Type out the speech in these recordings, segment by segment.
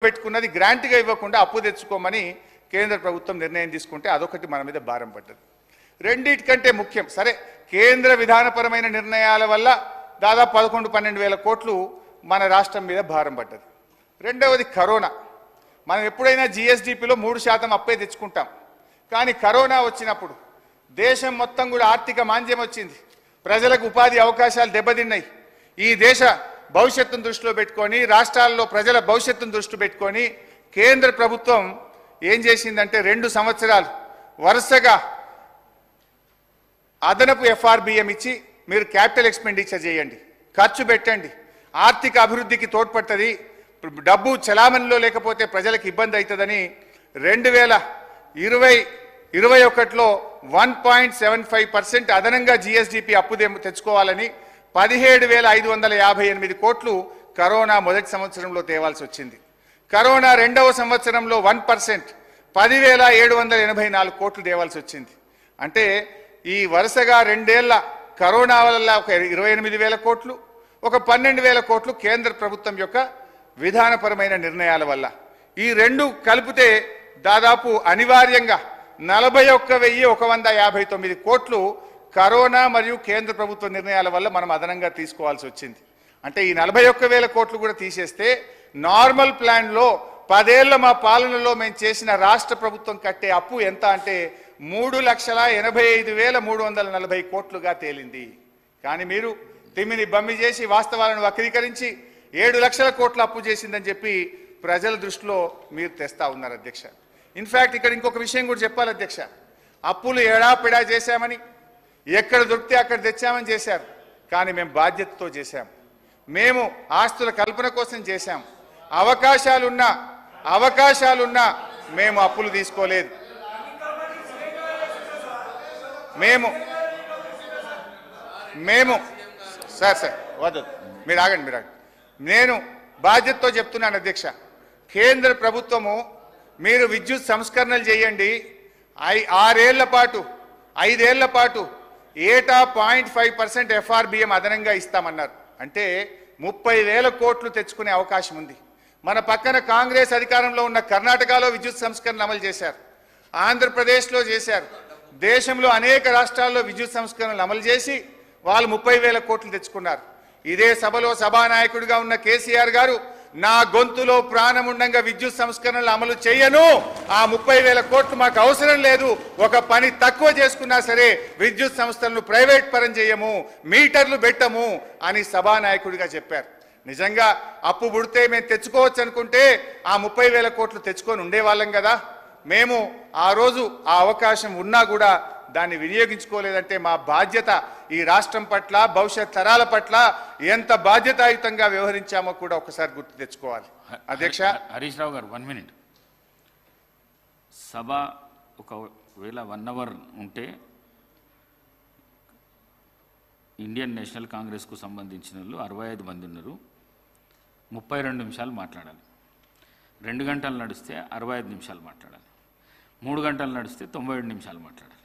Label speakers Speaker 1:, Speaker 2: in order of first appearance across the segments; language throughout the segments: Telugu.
Speaker 1: పెట్టుకున్నది గ్రాంట్గా ఇవ్వకుండా అప్పు తెచ్చుకోమని కేంద్ర ప్రభుత్వం నిర్ణయం తీసుకుంటే అదొకటి మన మీద భారం పడ్డది. రెండిటికంటే ముఖ్యం, సరే కేంద్ర విధానపరమైన నిర్ణయాల వల్ల దాదాపు 11-12 వేల కోట్లు మన రాష్ట్రం మీద భారం పడ్డది. రెండవది కరోనా. మనం ఎప్పుడైనా జిఎస్డిపిలో 3% అప్పే తెచ్చుకుంటాం, కానీ కరోనా వచ్చినప్పుడు దేశం మొత్తం కూడా ఆర్థిక మాంద్యం వచ్చింది, ప్రజలకు ఉపాధి అవకాశాలు దెబ్బతిన్నాయి. ఈ దేశ భవిష్యత్తును దృష్టిలో పెట్టుకొని, రాష్ట్రాల్లో ప్రజల భవిష్యత్తును దృష్టి పెట్టుకొని కేంద్ర ప్రభుత్వం ఏం చేసిందంటే 2 సంవత్సరాలు వరుసగా అదనపు ఎఫ్ఆర్బిఎం ఇచ్చి మీరు క్యాపిటల్ ఎక్స్పెండిచర్ చేయండి, ఖర్చు పెట్టండి, ఆర్థిక అభివృద్ధికి తోడ్పడుతుంది, డబ్బు చలామణిలో లేకపోతే ప్రజలకు ఇబ్బంది అవుతుందని 2020-21లో 1.75% అదనంగా జిఎస్డిపి అప్పు తెచ్చుకోవాలని 17,558 కోట్లు కరోనా మొదటి సంవత్సరంలో తేవాల్సి వచ్చింది. కరోనా రెండవ సంవత్సరంలో 1% 10,784 కోట్లు తేవాల్సి వచ్చింది. అంటే ఈ వరుసగా 2 ఏళ్ల కరోనా వల్ల ఒక 28,000 కోట్లు, ఒక 12,000 కోట్లు కేంద్ర ప్రభుత్వం యొక్క విధానపరమైన నిర్ణయాల వల్ల, ఈ రెండు కలిపితే దాదాపు అనివార్యంగా 41,159 కోట్లు కరోనా మరియు కేంద్ర ప్రభుత్వ నిర్ణయాల వల్ల మనం అదనంగా తీసుకోవాల్సి వచ్చింది. అంటే ఈ 41,000 కోట్లు కూడా తీసేస్తే నార్మల్ ప్లాన్లో 10 ఏళ్ల మా పాలనలో మేము చేసిన రాష్ట్ర ప్రభుత్వం కట్టే అప్పు ఎంత అంటే 3,85,340 కోట్లుగా తేలింది. కానీ మీరు తిమ్మిని బమ్మి చేసి వాస్తవాలను వక్రీకరించి 7 లక్షల కోట్ల అప్పు చేసిందని చెప్పి ప్రజల దృష్టిలో మీరు తెస్తా ఉన్నారు అధ్యక్ష. ఇన్ఫ్యాక్ట్ ఇక్కడ ఇంకొక విషయం కూడా చెప్పాలి అధ్యక్ష, అప్పులు ఎడాపెడా చేశామని, ఎక్కడ దొరికితే అక్కడ తెచ్చామని చేశారు, కానీ మేము బాధ్యతతో చేశాం. మేము ఆస్తుల కల్పన కోసం చేశాం. అవకాశాలున్నా మేము అప్పులు తీసుకోలేదు. మేము సార్ వద్దు, మీరు ఆగండి. నేను బాధ్యతతో చెప్తున్నాను అధ్యక్ష, కేంద్ర ప్రభుత్వము మీరు విద్యుత్ సంస్కరణలు చేయండి, 5 ఏళ్ల పాటు ఏటా 0.5% ఎఫ్ఆర్బిఎం అదనంగా ఇస్తామన్నారు. అంటే 30,000 కోట్లు తెచ్చుకునే అవకాశం ఉంది. మన పక్కన కాంగ్రెస్ అధికారంలో ఉన్న కర్ణాటకలో విద్యుత్ సంస్కరణ అమలు చేశారు, ఆంధ్రప్రదేశ్లో చేశారు, దేశంలో అనేక రాష్ట్రాల్లో విద్యుత్ సంస్కరణలు అమలు చేసి వాళ్ళు 30,000 కోట్లు తెచ్చుకున్నారు. ఇదే సభలో సభానాయకుడిగా ఉన్న కేసీఆర్ గారు నా గొంతులో ప్రాణం ఉండగా విద్యుత్ సంస్కరణలు అమలు చేయను, ఆ 30,000 కోట్లు మాకు అవసరం లేదు, ఒక పని తక్కువ చేసుకున్నా సరే విద్యుత్ సంస్థలను ప్రైవేట్ పరం చేయము, మీటర్లు పెట్టము అని సభానాయకుడిగా చెప్పారు. నిజంగా అప్పు పుడితే మేము తెచ్చుకోవచ్చు అనుకుంటే ఆ 30,000 కోట్లు తెచ్చుకొని ఉండేవాళ్ళం కదా. మేము ఆ రోజు ఆ అవకాశం ఉన్నా కూడా దాన్ని వినియోగించుకోలేదంటే మా బాధ్యత ఈ రాష్ట్రం పట్ల, భవిష్యత్ తరాల పట్ల ఎంత బాధ్యతాయుతంగా వ్యవహరించామో కూడా ఒకసారి గుర్తు తెచ్చుకోవాలి. అధ్యక్ష
Speaker 2: హరీష్ రావు గారు 1 మినిట్. సభ ఒకవేళ 1 అవర్ ఉంటే ఇండియన్ నేషనల్ కాంగ్రెస్కు సంబంధించిన వాళ్ళు 65 మంది ఉన్నారు, 32 నిమిషాలు మాట్లాడాలి. 2 గంటలు నడిస్తే 65 నిమిషాలు మాట్లాడాలి, 3 గంటలు నడిస్తే 97 నిమిషాలు మాట్లాడాలి.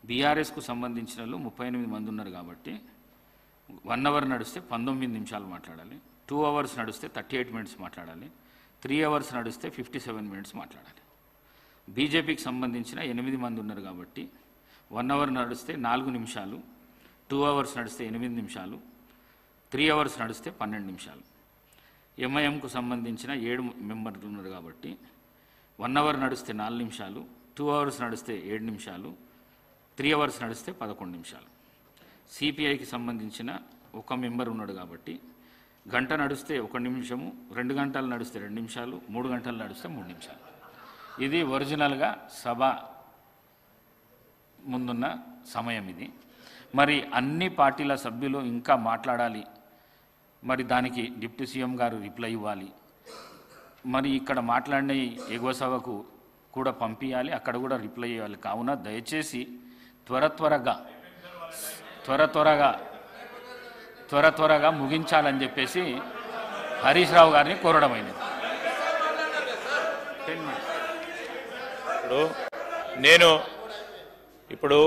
Speaker 2: బీఆర్ఎస్కు సంబంధించిన వాళ్ళు 38 మంది ఉన్నారు కాబట్టి 1 అవర్ నడిస్తే 19 నిమిషాలు మాట్లాడాలి, 2 అవర్స్ నడిస్తే 38 మినిట్స్ మాట్లాడాలి, 3 అవర్స్ నడిస్తే 57 మినిట్స్ మాట్లాడాలి. బీజేపీకి సంబంధించిన 8 మంది ఉన్నారు కాబట్టి 1 అవర్ నడిస్తే 4 నిమిషాలు, 2 అవర్స్ నడిస్తే 8 నిమిషాలు, 3 అవర్స్ నడిస్తే 12 నిమిషాలు. ఎంఐఎంకు సంబంధించిన 7 మెంబర్లు ఉన్నారు కాబట్టి 1 అవర్ నడిస్తే 4 నిమిషాలు, 2 అవర్స్ నడిస్తే 7 నిమిషాలు, 3 అవర్స్ నడిస్తే 11 నిమిషాలు. సిపిఐకి సంబంధించిన 1 మెంబర్ ఉన్నాడు కాబట్టి గంట నడిస్తే 1 నిమిషము, 2 గంటలు నడిస్తే 2 నిమిషాలు, 3 గంటలు నడిస్తే 3 నిమిషాలు. ఇది ఒరిజినల్గా సభ ముందున్న సమయం ఇది. మరి అన్ని పార్టీల సభ్యులు ఇంకా మాట్లాడాలి, మరి దానికి డిప్యూటీ సీఎం గారు రిప్లై ఇవ్వాలి, మరి ఇక్కడ మాట్లాడిన ఎగువ సభకు కూడా పంపించాలి, అక్కడ కూడా రిప్లై ఇవ్వాలి. కావున దయచేసి త్వరగా ముగించాలని చెప్పేసి హరీష్ రావు గారిని కోరడమైనది.
Speaker 3: ఇప్పుడు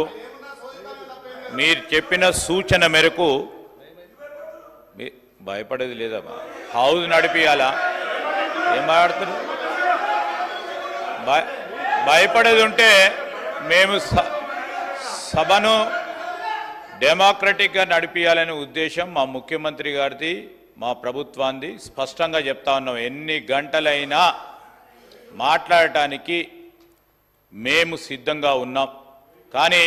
Speaker 3: మీరు చెప్పిన సూచన మేరకు భయపడేది లేదా, హౌస్ నడిపియాలా? ఏం మాట్లాడుతున్నారు? భయపడేది ఉంటే మేము సభను డెమోక్రటిక్గా నడిపించాలనే ఉద్దేశం మా ముఖ్యమంత్రి గారిది, మా ప్రభుత్వాన్ని స్పష్టంగా చెప్తా ఉన్నాం. ఎన్ని గంటలైనా మాట్లాడటానికి మేము సిద్ధంగా ఉన్నాం. కానీ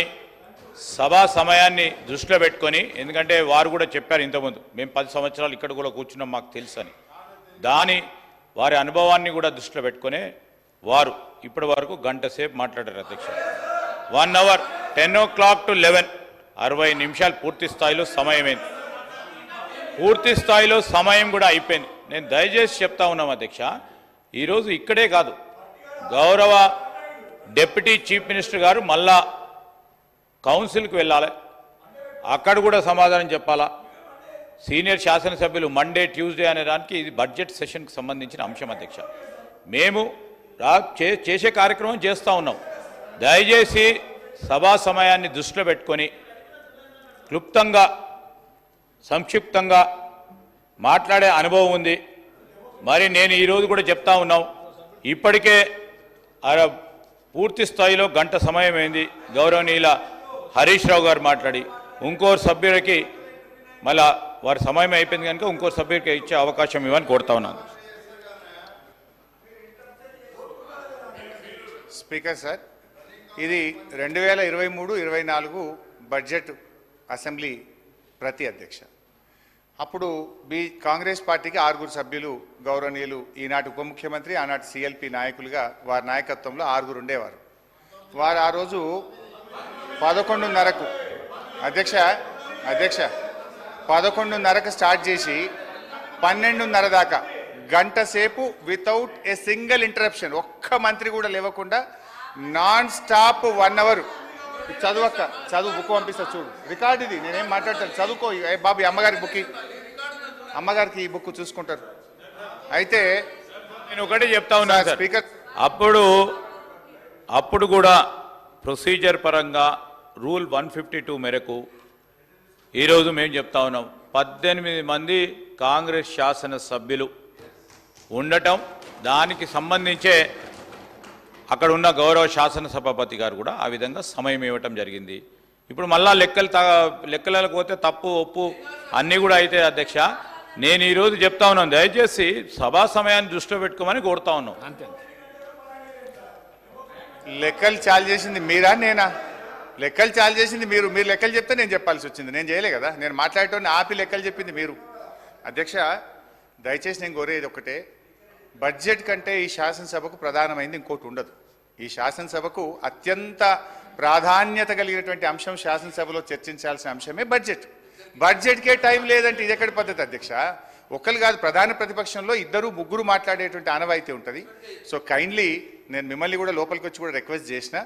Speaker 3: సభా సమయాన్ని దృష్టిలో పెట్టుకొని, ఎందుకంటే వారు కూడా చెప్పారు ఇంతకుముందు, మేము 10 సంవత్సరాలు ఇక్కడ కూడా కూర్చున్నాం మాకు తెలుసు అని, వారి అనుభవాన్ని కూడా దృష్టిలో పెట్టుకొని వారు ఇప్పటి వరకు గంట సేపు మాట్లాడారు అధ్యక్ష. 1 అవర్ 10 o'clock to 11, 60 నిమిషాలు పూర్తి స్థాయిలో సమయమైంది. పూర్తి స్థాయిలో సమయం కూడా అయిపోయింది. నేను దయచేసి చెప్తా ఉన్నాం అధ్యక్ష, ఈరోజు ఇక్కడే కాదు, గౌరవ డిప్యూటీ చీఫ్ మినిస్టర్ గారు మళ్ళా కౌన్సిల్కి వెళ్ళాలి, అక్కడ కూడా సమాధానం చెప్పాలా. సీనియర్ శాసనసభ్యులు మండే ట్యూస్డే అనే దానికి ఇది బడ్జెట్ సెషన్కి సంబంధించిన అంశం అధ్యక్ష. మేము చేసే కార్యక్రమం చేస్తూ ఉన్నాం. దయచేసి సభా సమయాన్ని దృష్టిలో పెట్టుకొని క్లుప్తంగా సంక్షిప్తంగా మాట్లాడే అనుభవం ఉంది. మరి నేను ఈరోజు కూడా చెప్తా ఉన్నాం, ఇప్పటికే పూర్తి స్థాయిలో గంట సమయం అయింది. గౌరవనీయుల హరీష్ రావు గారు మాట్లాడి ఇంకోరు సభ్యులకి మళ్ళా వారి సమయం అయిపోయింది కనుక ఇంకోరు సభ్యులకి ఇచ్చే అవకాశం ఇవ్వని కోరుతా ఉన్నాను.
Speaker 1: స్పీకర్ సార్, ఇది 2023-24 బడ్జెట్ అసెంబ్లీ ప్రతి అధ్యక్ష. అప్పుడు కాంగ్రెస్ పార్టీకి 6 సభ్యులు, గౌరవనీయులు ఈనాటి ఉప ముఖ్యమంత్రి ఆనాటి సిఎల్పి నాయకులుగా వారి నాయకత్వంలో 6 ఉండేవారు. వారు ఆ రోజు 11:30కు అధ్యక్ష 11:30కు స్టార్ట్ చేసి 12:30 దాకా గంట సేపు వితౌట్ ఏ సింగిల్ ఇంటరప్షన్, ఒక్క మంత్రి కూడా లేవకుండా నాన్ స్టాప్ 1 అవర్. చదువు బుక్ పంపిస్తా చూడు, రికార్డు ఇది, నేనేం మాట్లాడతాను, చదువుకో బాబు. అమ్మగారికి ఈ బుక్ చూసుకుంటారు. అయితే
Speaker 3: నేను ఒకటే చెప్తా ఉన్నా
Speaker 1: స్పీకర్,
Speaker 3: అప్పుడు కూడా ప్రొసీజర్ పరంగా రూల్ 152 మేరకు ఈరోజు మేము చెప్తా ఉన్నాం, 18 మంది కాంగ్రెస్ శాసనసభ్యులు ఉండటం, దానికి సంబంధించే అక్కడ ఉన్న గౌరవ శాసనసభాపతి గారు కూడా ఆ విధంగా సమయం ఇవ్వటం జరిగింది. ఇప్పుడు మళ్ళా లెక్కలకు పోతే తప్పు ఒప్పు అన్నీ కూడా అయితే అధ్యక్ష, నేను ఈరోజు చెప్తా ఉన్నాను, దయచేసి సభా సమయాన్ని దృష్టిలో పెట్టుకోమని కోరుతా ఉన్నాం.
Speaker 2: అంతే.
Speaker 1: లెక్కలు చాలు చేసింది మీరా నేనా? లెక్కలు చాలు చేసింది మీరు లెక్కలు చెప్తే నేను చెప్పాల్సి వచ్చింది, నేను చేయలే కదా. నేను మాట్లాడటం ఆపి లెక్కలు చెప్పింది మీరు. అధ్యక్ష, దయచేసి నేను కోరేది ఒకటే, బడ్జెట్ కంటే ఈ శాసనసభకు ప్రధానమైంది ఇంకోటి ఉండదు. ఈ శాసనసభకు అత్యంత ప్రాధాన్యత కలిగినటువంటి అంశం, శాసనసభలో చర్చించాల్సిన అంశమే బడ్జెట్. బడ్జెట్కే టైం లేదంటే ఇది ఎక్కడి పద్ధతి అధ్యక్ష? ఒకరు కాదు, ప్రధాన ప్రతిపక్షంలో 2-3 మాట్లాడేటువంటి ఆనవాయితీ ఉంటుంది. సో కైండ్లీ నేను మిమ్మల్ని కూడా లోపలికి వచ్చి కూడా రిక్వెస్ట్ చేసిన,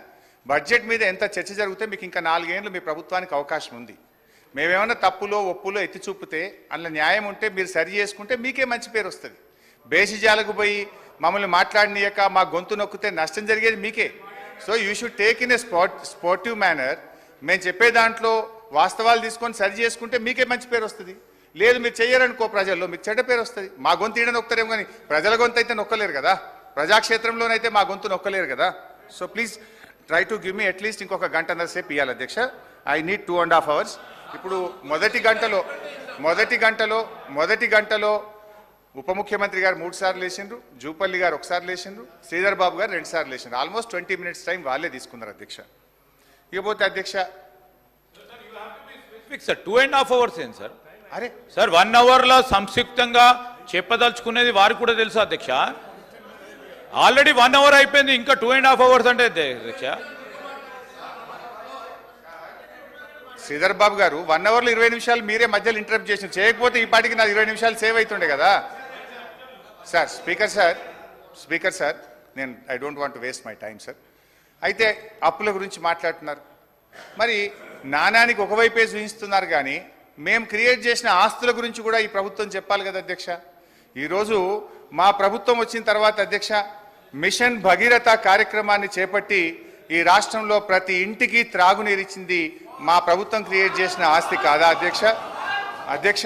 Speaker 1: బడ్జెట్ మీద ఎంత చర్చ జరిగితే మీకు ఇంకా 4 ఏళ్ళు మీ ప్రభుత్వానికి అవకాశం ఉంది. మేమేమన్నా తప్పులో ఒప్పులో ఎత్తి చూపితే అందులో న్యాయం ఉంటే మీరు సరి చేసుకుంటే మీకే మంచి పేరు వస్తుంది. బేసిజాలకు పోయి మమ్మల్ని మాట్లాడనీయక మా గొంతు నొక్కితే నష్టం జరిగేది మీకే. So you should take in a sportive manner. మేము చెప్పే దాంట్లో వాస్తవాలు తీసుకొని సరి చేసుకుంటే మీకే మంచి పేరు వస్తుంది. లేదు మీరు చెయ్యరనుకో, ప్రజల్లో మీకు చెడ్డ పేరు వస్తుంది. మా గొంతు ఈడ నొక్కుతారేమో కానీ ప్రజల గొంతు అయితే నొక్కలేరు కదా, ప్రజాక్షేత్రంలోనైతే మా గొంతు నొక్కలేరు కదా. So please try to give me at least ఇంకొక 1.5 గంటల సేపు ఇవ్వాలి అధ్యక్ష. I need 2.5 hours. ఇప్పుడు మొదటి గంటలో ఉప ముఖ్యమంత్రి గారు 3 సార్లు లేచిండ్రు, జూపల్లి గారు 1 సారి లేచిండ్రు, శ్రీధర్ బాబు గారు 2 సార్లు లేచిండ్రు. ఆల్మోస్ట్ 20 minutes టైం వాళ్ళే తీసుకున్నారు అధ్యక్ష. ఇకపోతే అధ్యక్ష
Speaker 3: 2.5 hours ఏంటి సార్?
Speaker 1: అరే
Speaker 3: సార్ 1 అవర్లో సంక్షిప్తంగా చెప్పదలుచుకునేది వారికి కూడా తెలుసు అధ్యక్ష. ఆల్రెడీ 1 అవర్ అయిపోయింది, ఇంకా 2.5 hours అంటే అధ్యక్ష.
Speaker 1: శ్రీధర్ బాబు గారు 1 అవర్లో 20 నిమిషాలు మీరే మధ్యలో ఇంటరప్ట్ చేసి చేయకపోతే ఈ పాటికి నాకు 20 నిమిషాలు సేవ్ అవుతుండే కదా సార్. స్పీకర్ సార్ నేను I don't want to waste my time sir. అయితే అప్పుల గురించి మాట్లాడుతున్నారు, మరి నాణానికి ఒకవైపే చూపిస్తున్నారు కానీ మేము క్రియేట్ చేసిన ఆస్తుల గురించి కూడా ఈ ప్రభుత్వం చెప్పాలి కదా అధ్యక్ష. ఈరోజు మా ప్రభుత్వం వచ్చిన తర్వాత అధ్యక్ష, మిషన్ భగీరథ కార్యక్రమాన్ని చేపట్టి ఈ రాష్ట్రంలో ప్రతి ఇంటికి త్రాగునీరిచ్చింది మా ప్రభుత్వం క్రియేట్ చేసిన ఆస్తి కాదా అధ్యక్ష?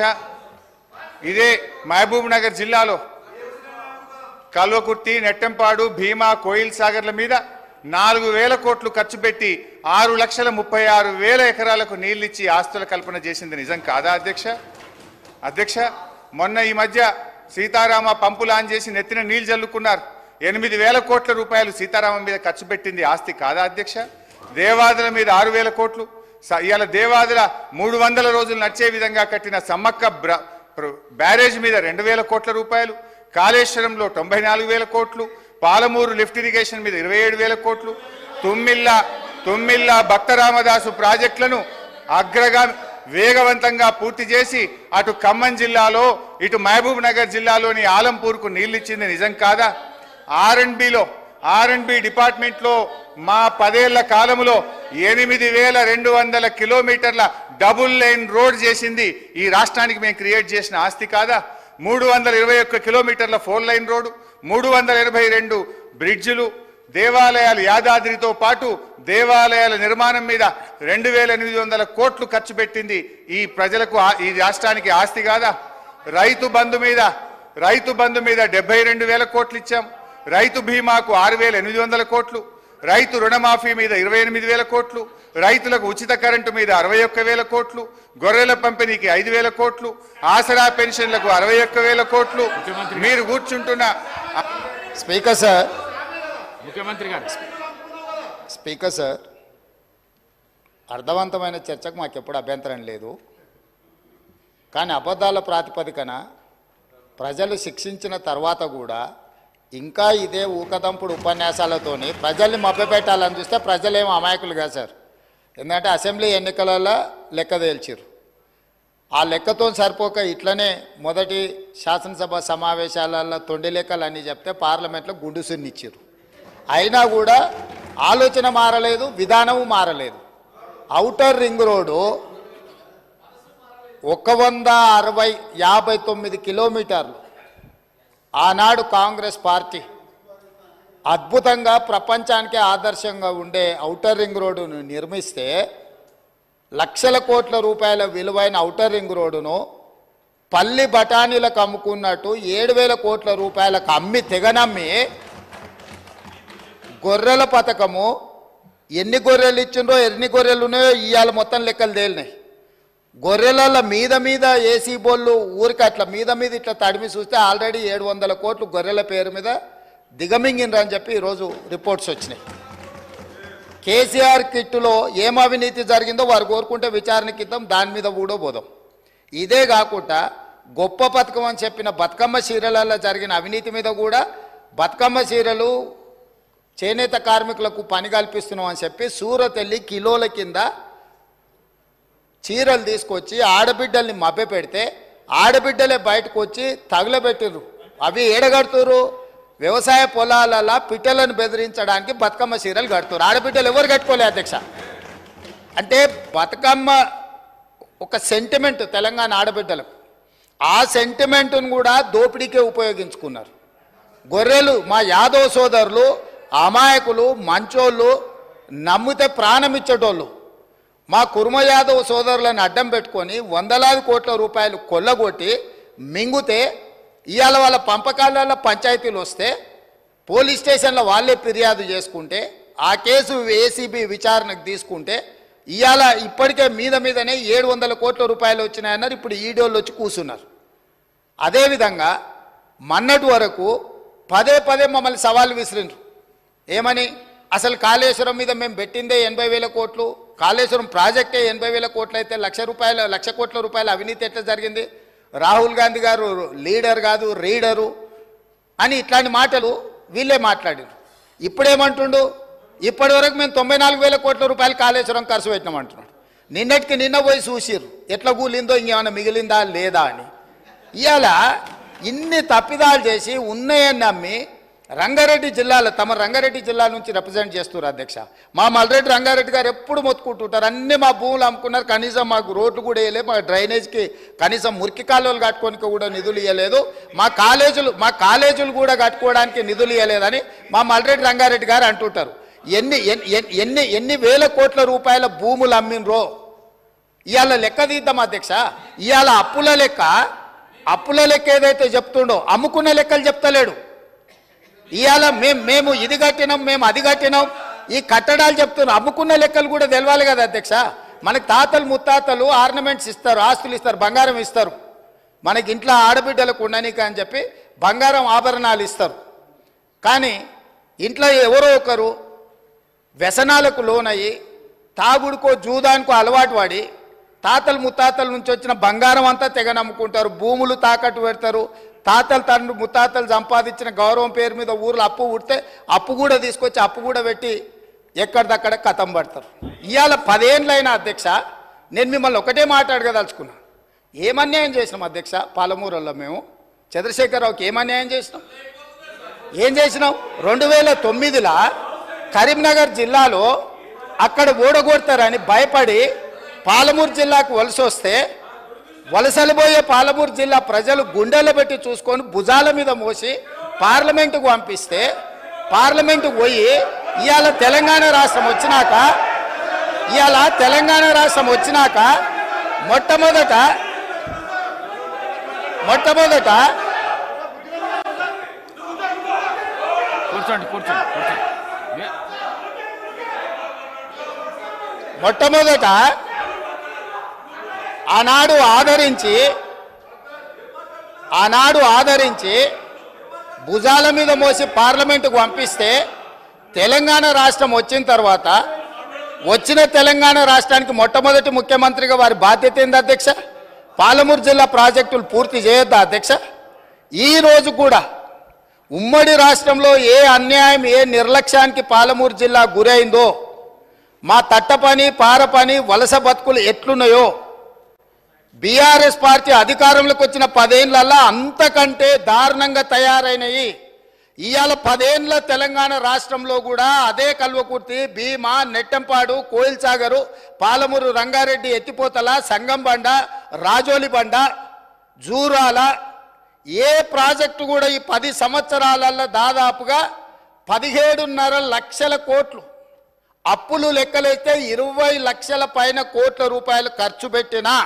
Speaker 1: ఇదే మహబూబ్ నగర్ జిల్లాలో కల్వకుర్తి, నెట్టెంపాడు, భీమా, కోయిల్ సాగర్ల మీద 4,000 కోట్లు ఖర్చు పెట్టి 6,36,000 ఎకరాలకు నీళ్లిచ్చి ఆస్తుల కల్పన చేసింది నిజం కాదా అధ్యక్ష? అధ్యక్ష, మొన్న ఈ మధ్య సీతారామ పంపులు ఆన్ చేసి నెత్తిన నీళ్లు జల్లుకున్నారు. 8,000 కోట్ల రూపాయలు సీతారామం మీద ఖర్చు పెట్టింది ఆస్తి కాదా అధ్యక్ష? దేవాదుల మీద 6,000 కోట్లు, ఇవాళ దేవాదుల 300 రోజులు నడిచే విధంగా కట్టిన సమ్మక్క బ్యారేజ్ మీద 2,000 కోట్ల రూపాయలు, కాళేశ్వరంలో 94,000 కోట్లు, పాలమూరు లిఫ్ట్ ఇరిగేషన్ మీద 27,000 కోట్లు, తుమ్మిల్ల భక్త రామదాసు ప్రాజెక్టులను అగ్రగామి వేగవంతంగా పూర్తి చేసి అటు ఖమ్మం జిల్లాలో ఇటు మహబూబ్ నగర్ జిల్లాలోని ఆలంపూర్కు నీళ్లిచ్చింది నిజం కాదా? ఆర్ఎండ్బి డిపార్ట్మెంట్లో మా 10 ఏళ్ల కాలంలో 8,200 కిలోమీటర్ల డబుల్ లైన్ రోడ్ చేసింది ఈ రాష్ట్రానికి మేము క్రియేట్ చేసిన ఆస్తి కాదా? 321 కిలోమీటర్ల 4 లైన్ రోడ్డు, 382 బ్రిడ్జిలు, దేవాలయాలు, యాదాద్రితో పాటు దేవాలయాల నిర్మాణం మీద 2,800 కోట్లు ఖర్చు పెట్టింది ఈ ప్రజలకు ఈ రాష్ట్రానికి ఆస్తి కాదా? రైతు బంధు మీద 72,000 కోట్లు ఇచ్చాం. రైతు బీమాకు 6,800 కోట్లు, రైతు రుణమాఫీ మీద 28,000 కోట్లు, రైతులకు ఉచిత కరెంటు మీద 61,000 కోట్లు, గొర్రెల పంపిణీకి 5,000 కోట్లు, ఆసరా పెన్షన్లకు 61,000 కోట్లు. మీరు కూర్చుంటున్న
Speaker 4: స్పీకర్ సార్,
Speaker 2: ముఖ్యమంత్రి గారు,
Speaker 4: స్పీకర్ సార్, అర్థవంతమైన చర్చకు మాకు ఎప్పుడు అభ్యంతరం లేదు. కానీ అబద్ధాల ప్రాతిపదికన ప్రజలు శిక్షించిన తర్వాత కూడా ఇంకా ఇదే ఊకదంపుడు ఉపన్యాసాలతోని ప్రజల్ని మభ్యపెట్టాలని చూస్తే ప్రజలేమో అమాయకులు కాదు సార్. ఎందుకంటే అసెంబ్లీ ఎన్నికలలో లెక్క తేల్చారు. ఆ లెక్కతో సరిపోక ఇట్లనే మొదటి శాసనసభ సమావేశాలలో తొండి లెక్కలు అన్నీ చెప్తే పార్లమెంట్లో గుండు సున్నిచ్చారు. అయినా కూడా ఆలోచన మారలేదు, విధానము మారలేదు. ఔటర్ రింగ్ రోడ్డు 159 కిలోమీటర్లు ఆనాడు కాంగ్రెస్ పార్టీ అద్భుతంగా ప్రపంచానికి ఆదర్శంగా ఉండే ఔటర్ రింగ్ రోడ్డును నిర్మిస్తే లక్షల కోట్ల రూపాయల విలువైన ఔటర్ రింగ్ రోడ్డును పల్లి బఠానీలకు అమ్ముకున్నట్టు 7,000 కోట్ల రూపాయలకు అమ్మి తెగనమ్మి గొర్రెల పథకము ఎన్ని గొర్రెలు ఇచ్చిండ్రో ఎన్ని గొర్రెలు ఉన్నాయో ఇవాళ మొత్తం లెక్కలు తేలినాయి. గొర్రెల మీద ఏసీ బోళ్ళు ఊరికి అట్లా మీద ఇట్లా తడిమి చూస్తే ఆల్రెడీ 700 కోట్లు గొర్రెల పేరు మీద దిగమింగినరని చెప్పి ఈరోజు రిపోర్ట్స్ వచ్చినాయి. కేసీఆర్ కిట్టులో ఏం అవినీతి జరిగిందో వారు కోరుకుంటే విచారణకి ఇద్దాం, దాని మీద కూడా పోదాం. ఇదే కాకుండా గొప్ప పథకం అని చెప్పిన బతుకమ్మ చీరలలో జరిగిన అవినీతి మీద కూడా బతుకమ్మ చీరలు చేనేత కార్మికులకు పని కల్పిస్తున్నాం అని చెప్పి సూరత్ వెళ్ళి కిలోల కింద చీరలు తీసుకొచ్చి ఆడబిడ్డల్ని మభ్య పెడితే ఆడబిడ్డలే బయటకు వచ్చి తగులబెట్టిర్రు. అవి ఏడగడుతురు? వ్యవసాయ పొలాలలో పిట్టలను బెదిరించడానికి బతుకమ్మ చీరలు కడుతున్నారు. ఆడబిడ్డలు ఎవరు కట్టుకోలే అధ్యక్ష. అంటే బతుకమ్మ ఒక సెంటిమెంట్ తెలంగాణ ఆడబిడ్డలకు, ఆ సెంటిమెంట్ను కూడా దోపిడీకే ఉపయోగించుకున్నారు. గొర్రెలు మా యాదవ్ సోదరులు అమాయకులు, మంచోళ్ళు, నమ్మితే ప్రాణం ఇచ్చేటోళ్ళు. మా కుర్మ యాదవ్ సోదరులను అడ్డం పెట్టుకొని 100,000 కోట్ల రూపాయలు కొల్లగొట్టి మింగుతే ఇవాళ వాళ్ళ పంపకాలలో పంచాయతీలు వస్తే పోలీస్ స్టేషన్లో వాళ్ళే ఫిర్యాదు చేసుకుంటే ఆ కేసు ఏసీబీ విచారణకు తీసుకుంటే ఇవాళ ఇప్పటికే మీదనే 700 కోట్ల రూపాయలు వచ్చినాయన్నారు. ఇప్పుడు ఈడోళ్ళు వచ్చి కూర్చున్నారు. అదేవిధంగా మొన్నటి వరకు పదే మమ్మల్ని సవాల్ విసిరిండ్రు. ఏమని? అసలు కాళేశ్వరం మీద మేము పెట్టిందే 80,000 కోట్లు, కాళేశ్వరం ప్రాజెక్టే 80,000 కోట్లు అయితే 1,00,000 కోట్ల రూపాయల అవినీతి ఎట్లా జరిగింది? రాహుల్ గాంధీ గారు లీడర్ కాదు రీడరు అని ఇట్లాంటి మాటలు వీళ్ళే మాట్లాడారు. ఇప్పుడేమంటుండు? ఇప్పటి వరకు మేము 94,000 కోట్ల రూపాయలు కాళేశ్వరం ఖర్చు పెట్టినామంటున్నాడు. నిన్నటికి నిన్న పోయి చూసిర్రు ఎట్లా కూలిందో, ఇంకేమైనా మిగిలిందా లేదా అని. ఇవాళ ఇన్ని తప్పిదాలు చేసి ఉన్నాయని నమ్మి రంగారెడ్డి జిల్లాలో తమ రంగారెడ్డి జిల్లా నుంచి రిప్రజెంట్ చేస్తున్నారు అధ్యక్ష. మా మల్రెడ్డి రంగారెడ్డి గారు ఎప్పుడు మొత్తుకుంటుంటారు, అన్నీ మా భూములు అమ్ముకున్నారు, కనీసం మాకు రోడ్లు కూడా వేయలేదు, మా డ్రైనేజ్కి కనీసం మురికి కాలువలు కట్టుకోనికి కూడా నిధులు ఇవ్వలేదు, మా కాలేజీలు కూడా కట్టుకోవడానికి నిధులు ఇవ్వలేదని మా మల్రెడ్డి రంగారెడ్డి గారు అంటుంటారు. ఎన్ని వేల కోట్ల రూపాయల భూములు అమ్మినరో ఇవాళ లెక్క తీద్దాం అధ్యక్ష. ఇవాళ అప్పుల లెక్క ఏదైతే చెప్తుండో అమ్ముకున్న లెక్కలు చెప్తలేడు. ఇవాళ మేము ఇది కట్టినాం, మేము అది కట్టినాం, ఈ కట్టడాలు చెప్తున్నాం. అమ్ముకున్న లెక్కలు కూడా తెలవాలి కదా అధ్యక్ష. మనకి తాతలు ముత్తాతలు ఆర్నమెంట్స్ ఇస్తారు, ఆస్తులు ఇస్తారు, బంగారం ఇస్తారు. మనకి ఇంట్లో ఆడబిడ్డలకు ఉండనీక అని చెప్పి బంగారం ఆభరణాలు ఇస్తారు. కానీ ఇంట్లో ఎవరో ఒకరు వ్యసనాలకు లోనయ్యి తాగుడుకో జూదానికో అలవాటు పడి తాతలు ముత్తాతల నుంచి వచ్చిన బంగారం అంతా తెగ నమ్ముకుంటారు, భూములు తాకట్టు పెడతారు. తాతలు తండ్రి ముత్తాతలు సంపాదించిన గౌరవం పేరు మీద ఊర్లో అప్పు పుడితే అప్పు కూడా తీసుకొచ్చి అప్పు కూడా పెట్టి ఎక్కడిదక్కడ కథం పడతారు. ఇవాళ 10 ఏళ్ళైనా అధ్యక్ష, నేను మిమ్మల్ని ఒకటే మాట్లాడగదలుచుకున్నా. ఏమన్యాయం చేసినాం అధ్యక్ష? పాలమూరులో మేము చంద్రశేఖరరావుకి ఏమన్యాయం చేసినాం? ఏం చేసినాం? 2009లో కరీంనగర్ జిల్లాలో అక్కడ ఓడగొడతారని భయపడి పాలమూరు జిల్లాకు వలస వస్తే వలసలు పోయే పాలమూరు జిల్లా ప్రజలు గుండెలు పెట్టి చూసుకొని భుజాల మీద మోసి పార్లమెంటుకు పంపిస్తే పార్లమెంటుకు పోయి ఇవాళ తెలంగాణ రాష్ట్రం వచ్చినాక మొట్టమొదట
Speaker 2: కూర్చోండి కూర్చోండి కూర్చోండి.
Speaker 4: మొట్టమొదట ఆనాడు ఆదరించి భుజాల మీద మోసి పార్లమెంటుకు పంపిస్తే తెలంగాణ రాష్ట్రం వచ్చిన తర్వాత వచ్చిన తెలంగాణ రాష్ట్రానికి మొట్టమొదటి ముఖ్యమంత్రిగా వారి బాధ్యత ఏంది అధ్యక్ష? పాలమూరు జిల్లా ప్రాజెక్టులు పూర్తి చేయొద్దా అధ్యక్ష? ఈ రోజు కూడా ఉమ్మడి రాష్ట్రంలో ఏ అన్యాయం ఏ నిర్లక్ష్యానికి పాలమూరు జిల్లా గురైందో, మా తట్టపని పారపని వలస బతుకులు ఎట్లున్నాయో బీఆర్ఎస్ పార్టీ అధికారంలోకి వచ్చిన 10 ఏళ్లలో అంతకంటే దారుణంగా తయారైనవి. ఇవాళ 10 ఏళ్ల తెలంగాణ రాష్ట్రంలో కూడా అదే కల్వకుర్తి, భీమా, నెట్టంపాడు, కోయిల్సాగరు, పాలమూరు, రంగారెడ్డి, ఎత్తిపోతల, సంగంబండ, రాజోలి బండ, జూరాల ఏ ప్రాజెక్టు కూడా ఈ 10 సంవత్సరాలలో దాదాపుగా 17.5 లక్షల కోట్లు అప్పులు లెక్కలైతే 20 లక్షల పైన కోట్ల రూపాయలు ఖర్చు పెట్టినా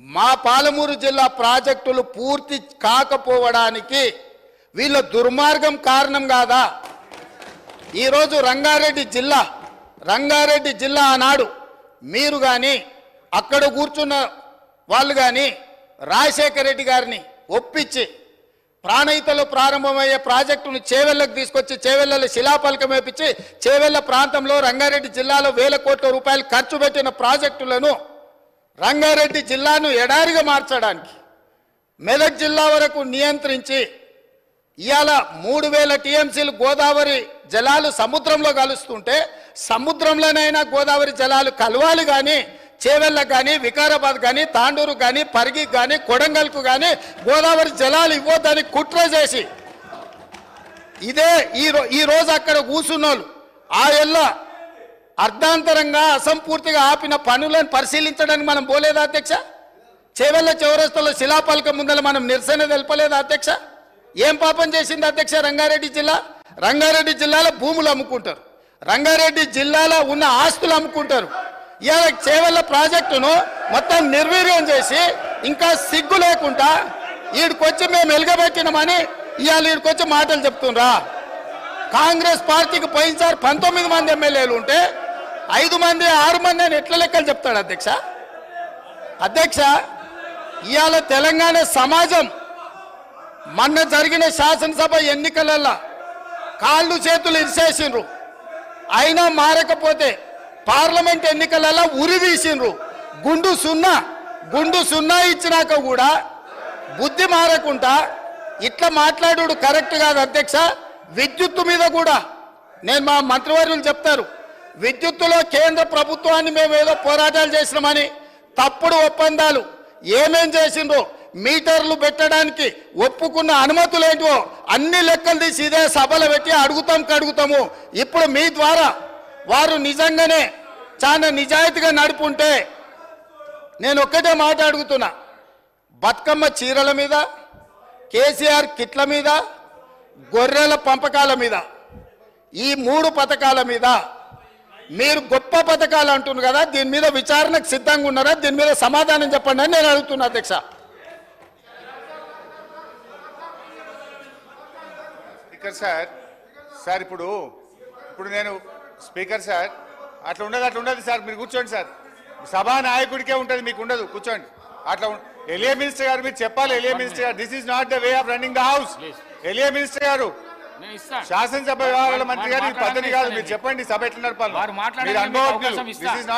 Speaker 4: మా పాలమూరు జిల్లా ప్రాజెక్టులు పూర్తి కాకపోవడానికి వీళ్ళ దుర్మార్గం కారణం కాదా? ఈరోజు రంగారెడ్డి జిల్లా ఆనాడు మీరు కానీ అక్కడ కూర్చున్న వాళ్ళు కానీ రాజశేఖర రెడ్డి గారిని ఒప్పించి ప్రాణహితలో ప్రారంభమయ్యే ప్రాజెక్టును చేవెళ్లకు తీసుకొచ్చి చేవెళ్లలో శిలాఫలకం వేపించి చేవెళ్ల ప్రాంతంలో రంగారెడ్డి జిల్లాలో 1000 కోట్ల రూపాయలు ఖర్చు పెట్టిన ప్రాజెక్టులను రంగారెడ్డి జిల్లాను ఎడారిగా మార్చడానికి మెదక్ జిల్లా వరకు నియంత్రించి ఇవాళ 3000 టీఎంసీలు గోదావరి జలాలు సముద్రంలో కలుస్తుంటే సముద్రంలోనైనా గోదావరి జలాలు కలవాలి కానీ చేవెళ్ళకు కానీ వికారాబాద్ కానీ తాండూరు కానీ పరిగికి కానీ కొడంగల్కు కానీ గోదావరి జలాలు ఇవ్వద్దని కుట్ర చేసి ఇదే ఈ రోజు అక్కడ కూర్చున్నోళ్ళు ఆ ఎల్ల అర్ధాంతరంగా అసంపూర్తిగా ఆపిన పనులను పరిశీలించడానికి మనం పోలేదా అధ్యక్ష? చేవెళ్ళ చౌరస్తాలో శిలాఫలకం ముందర మనం నిరసన తెలపలేదా అధ్యక్ష? ఏం పాపం చేసింది అధ్యక్ష రంగారెడ్డి జిల్లా? రంగారెడ్డి జిల్లాలో భూములు అమ్ముకుంటారు, రంగారెడ్డి జిల్లాలో ఉన్న ఆస్తులు అమ్ముకుంటారు. ఇవాళ చేవెళ్ళ ప్రాజెక్టును మొత్తం నిర్వీర్యం చేసి ఇంకా సిగ్గు లేకుండా ఈడికొచ్చి మేము ఎలుగబెట్టినామని ఇవాళ ఈడికొచ్చి మాటలు చెప్తుండ్రా? కాంగ్రెస్ పార్టీకి పోయినసారి 19 మంది ఎమ్మెల్యేలు ఉంటే 5 మంది 6 మంది అని ఎట్లా లెక్కలు చెప్తాడు అధ్యక్ష? ఇవాళ తెలంగాణ సమాజం మొన్న జరిగిన శాసనసభ ఎన్నికలలో కాళ్ళు చేతులు ఇరిసేసిండ్రు, అయినా మారకపోతే పార్లమెంట్ ఎన్నికలలో ఉరి తీసిండ్రు. గుండు సున్నా ఇచ్చినాక కూడా బుద్ధి మారకుండా ఇట్లా మాట్లాడు కరెక్ట్ కాదు అధ్యక్ష. విద్యుత్తు మీద కూడా నేను మా మంత్రివర్యులు చెప్తారు, విద్యుత్తులో కేంద్ర ప్రభుత్వాన్ని మేము ఏదో పోరాటాలు చేసినామని తప్పుడు ఒప్పందాలు ఏమేం చేసిండ్రో మీటర్లు పెట్టడానికి ఒప్పుకున్న అనుమతులు ఏంటో అన్ని లెక్కలు తీసి ఇదే సభలో పెట్టి అడుగుతాము. ఇప్పుడు మీ ద్వారా వారు నిజంగానే చాలా నిజాయితీగా నడుపుంటే నేను ఒక్కటే మాట అడుగుతున్నా, బతుకమ్మ చీరల మీద, కేసీఆర్ కిట్ల మీద, గొర్రెల పంపకాల మీద, ఈ 3 పథకాల మీద మీరు గొప్ప పథకాలు అంటున్నారు కదా, దీని మీద విచారణకు సిద్ధంగా ఉన్నారా? దీని మీద సమాధానం చెప్పండి అని నేను అడుగుతున్నా అధ్యక్ష.
Speaker 1: స్పీకర్ సార్ సార్ ఇప్పుడు నేను స్పీకర్ సార్ అట్లా ఉండదు సార్. మీరు కూర్చోండి సార్. సభా నాయకుడికే ఉంటుంది, మీకు ఉండదు. కూర్చోండి. అట్లా ఎలియా మినిస్టర్ గారు మీరు చెప్పాలి. ఎలియా మినిస్టర్ గారు, this is not the way of running the house. ఎలియా మినిస్టర్ గారు,
Speaker 2: నేను ఇస్తాను.
Speaker 1: శాసనసభ వ్యవహారాల మంత్రి గారు, ఈ పద్ధతి కాదు. మీరు చెప్పండి సభ ఎట్లా నడపాలి.
Speaker 2: వారు మాట్లాడే
Speaker 1: మీరు అనుభవజ్ఞులు.
Speaker 2: అవకాశం ఇస్తా.
Speaker 1: This is not